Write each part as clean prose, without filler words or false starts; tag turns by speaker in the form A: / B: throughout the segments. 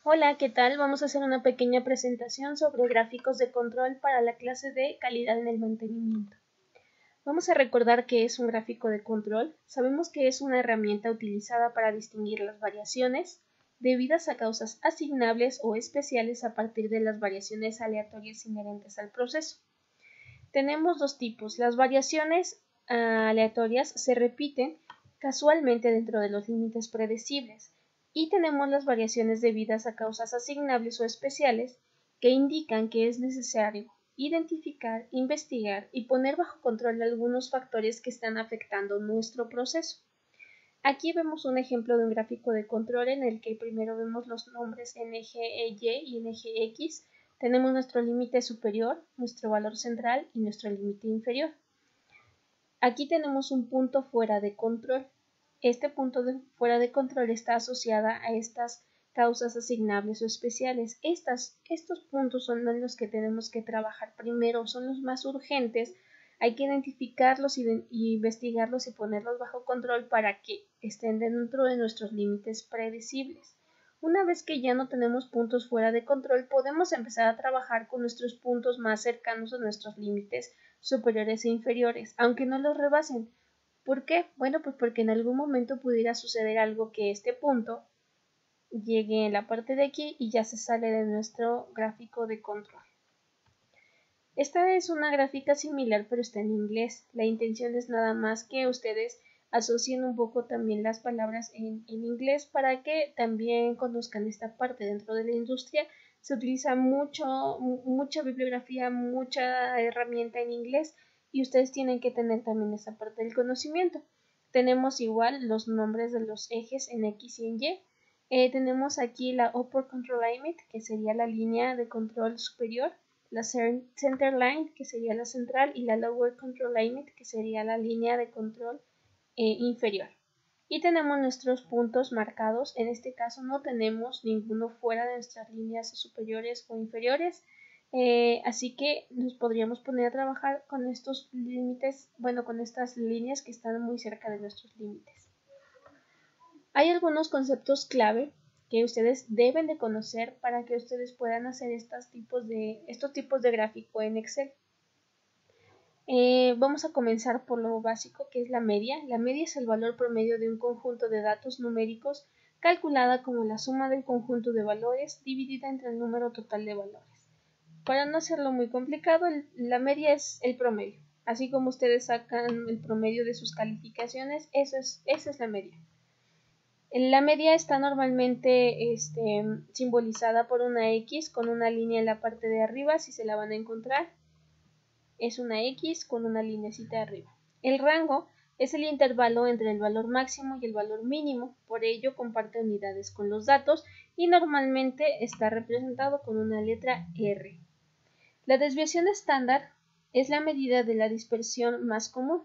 A: Hola, ¿qué tal? Vamos a hacer una pequeña presentación sobre gráficos de control para la clase de calidad en el mantenimiento. Vamos a recordar qué es un gráfico de control. Sabemos que es una herramienta utilizada para distinguir las variaciones debidas a causas asignables o especiales a partir de las variaciones aleatorias inherentes al proceso. Tenemos dos tipos. Las variaciones aleatorias se repiten casualmente dentro de los límites predecibles. Y tenemos las variaciones debidas a causas asignables o especiales que indican que es necesario identificar, investigar y poner bajo control algunos factores que están afectando nuestro proceso. Aquí vemos un ejemplo de un gráfico de control en el que primero vemos los nombres en eje Y y en eje X. Tenemos nuestro límite superior, nuestro valor central y nuestro límite inferior. Aquí tenemos un punto fuera de control. Este punto fuera de control está asociada a estas causas asignables o especiales. Estos puntos son los que tenemos que trabajar primero, son los más urgentes. Hay que identificarlos y investigarlos y ponerlos bajo control para que estén dentro de nuestros límites predecibles. Una vez que ya no tenemos puntos fuera de control, podemos empezar a trabajar con nuestros puntos más cercanos a nuestros límites superiores e inferiores, aunque no los rebasen. ¿Por qué? Bueno, pues porque en algún momento pudiera suceder algo que este punto llegue en la parte de aquí y ya se sale de nuestro gráfico de control. Esta es una gráfica similar, pero está en inglés. La intención es nada más que ustedes asocien un poco también las palabras en inglés para que también conozcan esta parte. Dentro de la industria se utiliza mucha bibliografía, mucha herramienta en inglés y ustedes tienen que tener también esa parte del conocimiento. Tenemos igual los nombres de los ejes en X y en Y. Tenemos aquí la Upper Control Limit, que sería la línea de control superior, la Center Line, que sería la central, y la Lower Control Limit, que sería la línea de control inferior. Y tenemos nuestros puntos marcados. En este caso no tenemos ninguno fuera de nuestras líneas superiores o inferiores. Así que nos podríamos poner a trabajar con estos límites, bueno, con estas líneas que están muy cerca de nuestros límites. Hay algunos conceptos clave que ustedes deben de conocer para que ustedes puedan hacer estos tipos de gráfico en Excel. Vamos a comenzar por lo básico, que es la media. La media es el valor promedio de un conjunto de datos numéricos calculada como la suma del conjunto de valores dividida entre el número total de valores. Para no hacerlo muy complicado, la media es el promedio. Así como ustedes sacan el promedio de sus calificaciones, esa es la media. La media está normalmente simbolizada por una X con una línea en la parte de arriba, si se la van a encontrar. Es una X con una linecita arriba. El rango es el intervalo entre el valor máximo y el valor mínimo, por ello comparte unidades con los datos y normalmente está representado con una letra R. La desviación estándar es la medida de la dispersión más común,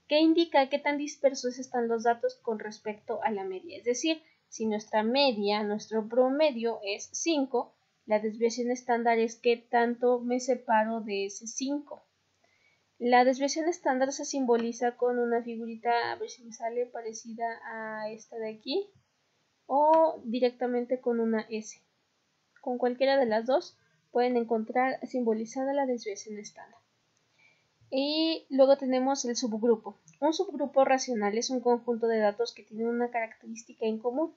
A: que indica qué tan dispersos están los datos con respecto a la media. Es decir, si nuestra media, nuestro promedio es 5, la desviación estándar es qué tanto me separo de ese 5. La desviación estándar se simboliza con una figurita, a ver si me sale, parecida a esta de aquí, o directamente con una S. Con cualquiera de las dos pueden encontrar simbolizada la desviación estándar. Y luego tenemos el subgrupo. Un subgrupo racional es un conjunto de datos que tienen una característica en común.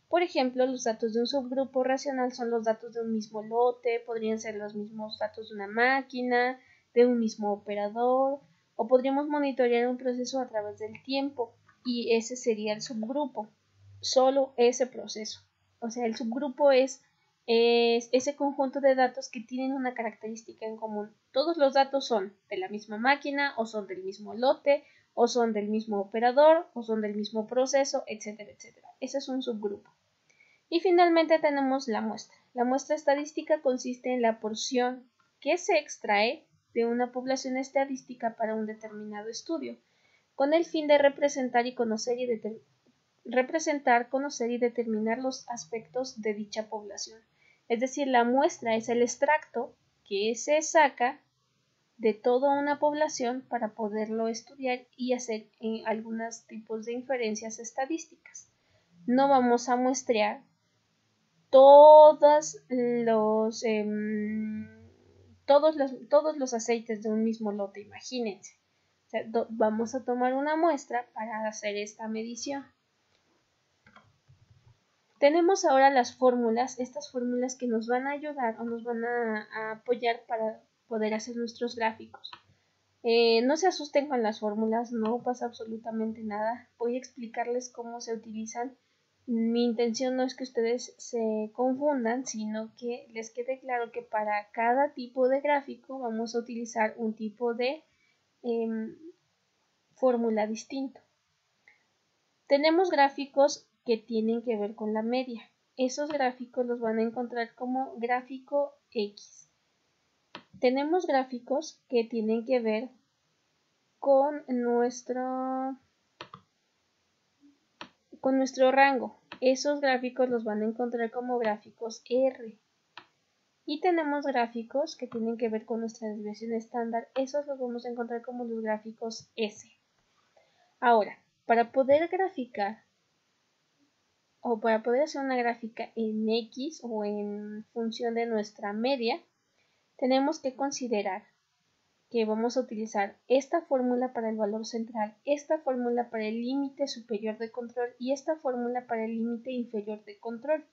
A: Por ejemplo, los datos de un subgrupo racional son los datos de un mismo lote, podrían ser los mismos datos de una máquina, de un mismo operador, o podríamos monitorear un proceso a través del tiempo, y ese sería el subgrupo, solo ese proceso. O sea, el subgrupo es ese conjunto de datos que tienen una característica en común. Todos los datos son de la misma máquina, o son del mismo lote, o son del mismo operador, o son del mismo proceso, etcétera, etcétera. Ese es un subgrupo. Y finalmente tenemos la muestra. La muestra estadística consiste en la porción que se extrae de una población estadística para un determinado estudio, con el fin de representar, conocer y determinar los aspectos de dicha población. Es decir, la muestra es el extracto que se saca de toda una población para poderlo estudiar y hacer algunos tipos de inferencias estadísticas. No vamos a muestrear todos los aceites de un mismo lote, imagínense. O sea, vamos a tomar una muestra para hacer esta medición. Tenemos ahora las fórmulas, estas fórmulas que nos van a ayudar o nos van a apoyar para poder hacer nuestros gráficos. No se asusten con las fórmulas, no pasa absolutamente nada. Voy a explicarles cómo se utilizan. Mi intención no es que ustedes se confundan, sino que les quede claro que para cada tipo de gráfico vamos a utilizar un tipo de fórmula distinto. Tenemos gráficos que tienen que ver con la media. Esos gráficos los van a encontrar como gráfico X. Tenemos gráficos que tienen que ver con nuestro rango. Esos gráficos los van a encontrar como gráficos R. Y tenemos gráficos que tienen que ver con nuestra desviación estándar. Esos los vamos a encontrar como los gráficos S. Ahora, para poder graficar o para poder hacer una gráfica en X o en función de nuestra media, tenemos que considerar que vamos a utilizar esta fórmula para el valor central, esta fórmula para el límite superior de control y esta fórmula para el límite inferior de control.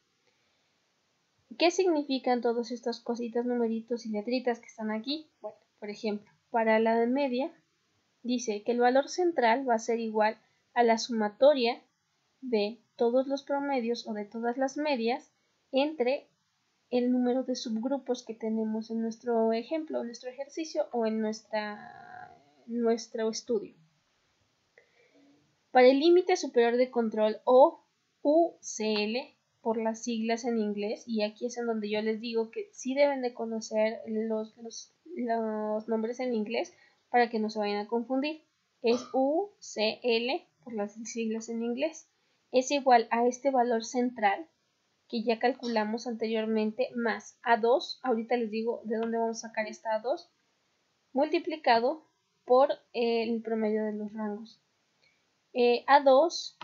A: ¿Qué significan todas estas cositas, numeritos y letritas que están aquí? Bueno, por ejemplo, para la media dice que el valor central va a ser igual a la sumatoria de todos los promedios o de todas las medias entre el número de subgrupos que tenemos en nuestro ejemplo, en nuestro ejercicio o en nuestro estudio. Para el límite superior de control o UCL por las siglas en inglés, y aquí es en donde yo les digo que sí deben de conocer los nombres en inglés para que no se vayan a confundir. Es UCL por las siglas en inglés. Es igual a este valor central que ya calculamos anteriormente más A2, ahorita les digo de dónde vamos a sacar esta A2, multiplicado por el promedio de los rangos. A2,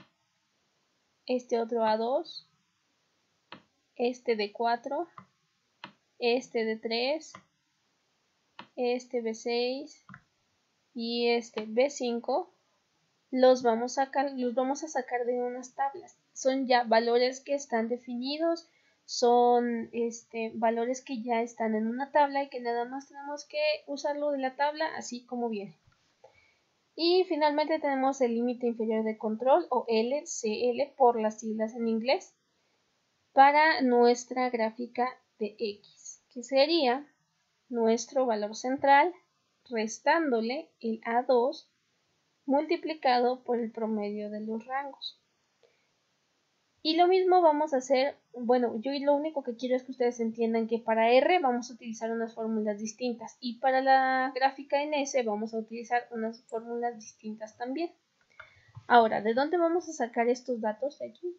A: este otro A2, este de 4, este de 3, este B6 y este B5, los vamos a sacar de unas tablas. Son ya valores que están definidos, son valores que ya están en una tabla y que nada más tenemos que usarlo de la tabla así como viene. Y finalmente tenemos el límite inferior de control o LCL por las siglas en inglés para nuestra gráfica de X, que sería nuestro valor central restándole el A2 multiplicado por el promedio de los rangos. Y lo mismo vamos a hacer, bueno, yo lo único que quiero es que ustedes entiendan que para R vamos a utilizar unas fórmulas distintas y para la gráfica en S vamos a utilizar unas fórmulas distintas también. Ahora, ¿de dónde vamos a sacar estos datos de aquí?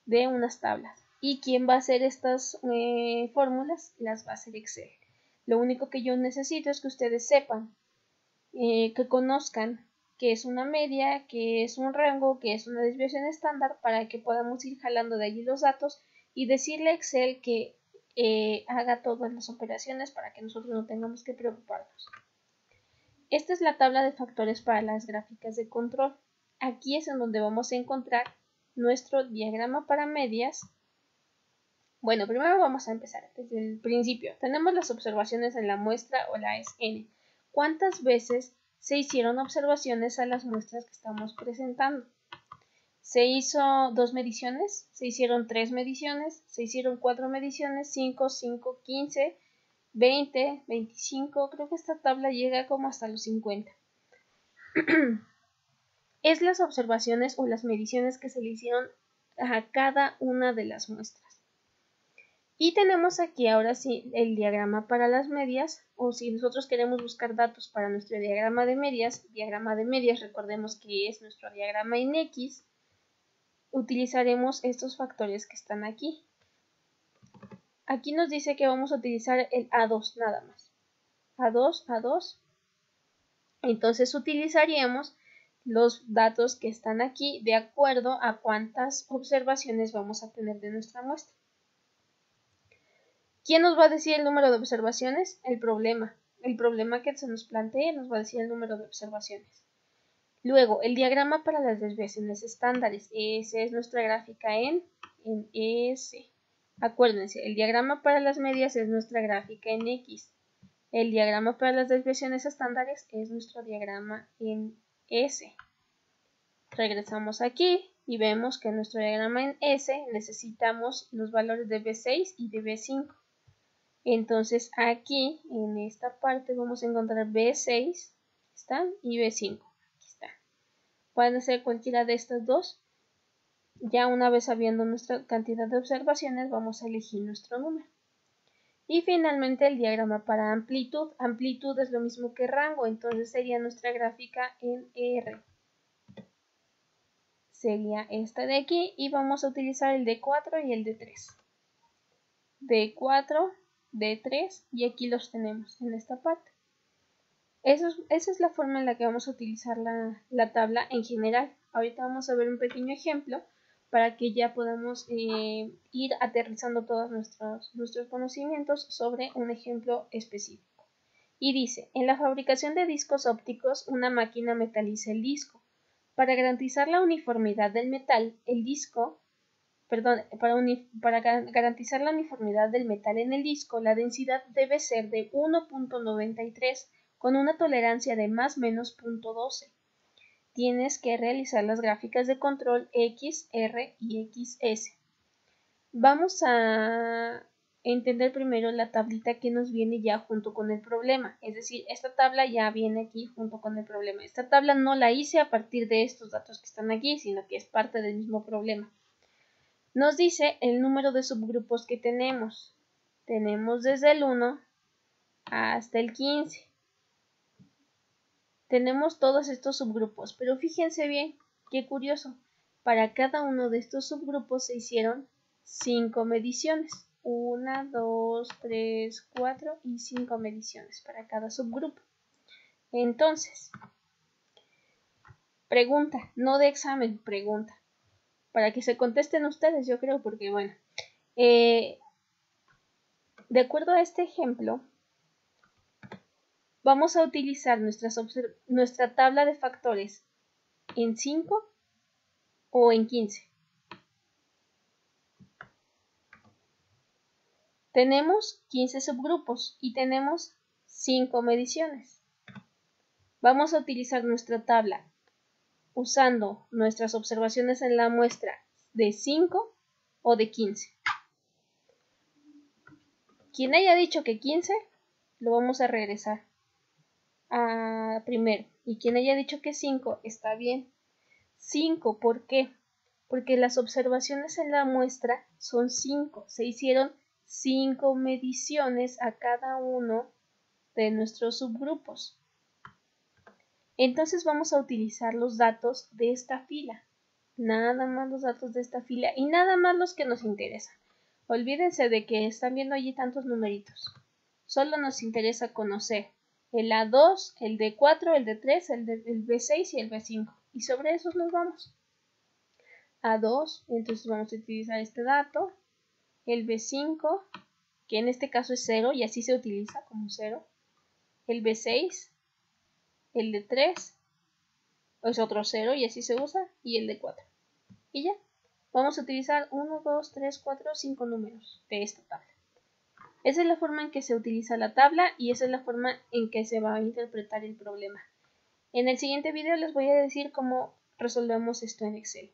A: De unas tablas. ¿Y quién va a hacer estas fórmulas? Las va a hacer Excel. Lo único que yo necesito es que ustedes sepan, que conozcan que es una media, que es un rango, que es una desviación estándar, para que podamos ir jalando de allí los datos y decirle a Excel que haga todas las operaciones para que nosotros no tengamos que preocuparnos. Esta es la tabla de factores para las gráficas de control. Aquí es en donde vamos a encontrar nuestro diagrama para medias. Bueno, primero vamos a empezar desde el principio. Tenemos las observaciones en la muestra o la SN. ¿Cuántas veces se hicieron observaciones a las muestras que estamos presentando? ¿Se hizo 2 mediciones? ¿Se hicieron 3 mediciones? ¿Se hicieron 4 mediciones? 5, 15, 20, 25. Creo que esta tabla llega como hasta los 50. Es las observaciones o las mediciones que se le hicieron a cada una de las muestras. Y tenemos aquí ahora sí el diagrama para las medias, o si nosotros queremos buscar datos para nuestro diagrama de medias, recordemos que es nuestro diagrama en X, utilizaremos estos factores que están aquí. Aquí nos dice que vamos a utilizar el A2 nada más. A2, A2. Entonces utilizaríamos los datos que están aquí de acuerdo a cuántas observaciones vamos a tener de nuestra muestra. ¿Quién nos va a decir el número de observaciones? El problema. El problema que se nos plantee nos va a decir el número de observaciones. Luego, el diagrama para las desviaciones estándares. Esa es nuestra gráfica en S. Acuérdense, el diagrama para las medias es nuestra gráfica en X. El diagrama para las desviaciones estándares es nuestro diagrama en S. Regresamos aquí y vemos que en nuestro diagrama en S necesitamos los valores de B6 y de B5. Entonces aquí en esta parte vamos a encontrar B6 ¿están? Y B5. Aquí está. Pueden ser cualquiera de estas dos. Ya una vez sabiendo nuestra cantidad de observaciones vamos a elegir nuestro número. Y finalmente el diagrama para amplitud. Amplitud es lo mismo que rango, entonces sería nuestra gráfica en R. Sería esta de aquí y vamos a utilizar el D4 y el D3. D4, D3 y aquí los tenemos en esta parte. Esa es la forma en la que vamos a utilizar la tabla en general. Ahorita vamos a ver un pequeño ejemplo para que ya podamos ir aterrizando todos nuestros conocimientos sobre un ejemplo específico. Y dice, en la fabricación de discos ópticos, una máquina metaliza el disco. Para garantizar la uniformidad del metal, para garantizar la uniformidad del metal en el disco, la densidad debe ser de 1.93 con una tolerancia de más menos 0.12. Tienes que realizar las gráficas de control X, R y XS. Vamos a entender primero la tablita que nos viene ya junto con el problema. Es decir, esta tabla ya viene aquí junto con el problema. Esta tabla no la hice a partir de estos datos que están aquí, sino que es parte del mismo problema. Nos dice el número de subgrupos que tenemos. Tenemos desde el 1 hasta el 15. Tenemos todos estos subgrupos, pero fíjense bien, qué curioso. Para cada uno de estos subgrupos se hicieron 5 mediciones. 1, 2, 3, 4 y 5 mediciones para cada subgrupo. Entonces, pregunta, no de examen, pregunta. Para que se contesten ustedes, yo creo, porque bueno. De acuerdo a este ejemplo, vamos a utilizar nuestra tabla de factores en 5 o en 15. Tenemos 15 subgrupos y tenemos 5 mediciones. Vamos a utilizar nuestra tabla usando nuestras observaciones en la muestra de 5 o de 15. Quien haya dicho que 15, lo vamos a regresar a primero. Y quien haya dicho que 5, está bien. 5, ¿por qué? Porque las observaciones en la muestra son 5. Se hicieron 5 mediciones a cada uno de nuestros subgrupos. Entonces vamos a utilizar los datos de esta fila. Nada más los datos de esta fila y nada más los que nos interesan. Olvídense de que están viendo allí tantos numeritos. Solo nos interesa conocer el A2, el D4, el D3, el B6 y el B5. Y sobre esos nos vamos. A2, entonces vamos a utilizar este dato. El B5, que en este caso es 0 y así se utiliza como 0. El B6, el D3 es otro 0 y así se usa. Y el D4. Y ya. Vamos a utilizar 1, 2, 3, 4, 5 números de esta tabla. Esa es la forma en que se utiliza la tabla y esa es la forma en que se va a interpretar el problema. En el siguiente video les voy a decir cómo resolvemos esto en Excel.